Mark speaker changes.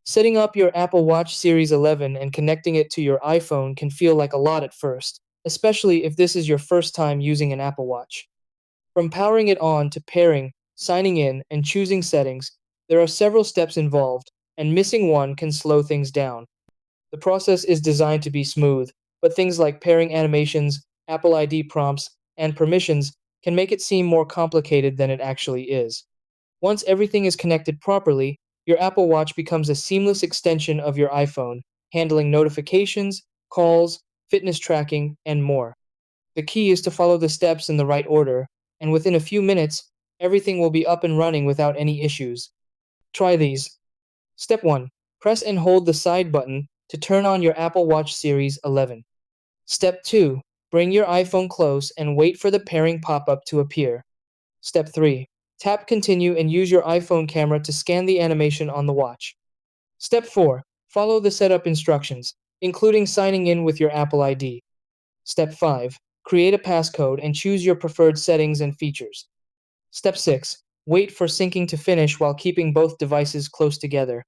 Speaker 1: Setting up your Apple Watch Series 11 and connecting it to your iPhone can feel like a lot at first, especially if this is your first time using an Apple Watch. From powering it on to pairing, signing in, and choosing settings, there are several steps involved, and missing one can slow things down. The process is designed to be smooth, but things like pairing animations, Apple ID prompts, and permissions can make it seem more complicated than it actually is. Once everything is connected properly, your Apple Watch becomes a seamless extension of your iPhone, handling notifications, calls, fitness tracking, and more. The key is to follow the steps in the right order, and within a few minutes, everything will be up and running without any issues. Try these. Step 1. Press and hold the side button to turn on your Apple Watch Series 11. Step 2. Bring your iPhone close and wait for the pairing pop-up to appear. Step 3. Tap Continue and use your iPhone camera to scan the animation on the watch. Step 4. Follow the setup instructions, including signing in with your Apple ID. Step 5. Create a passcode and choose your preferred settings and features. Step 6. Wait for syncing to finish while keeping both devices close together.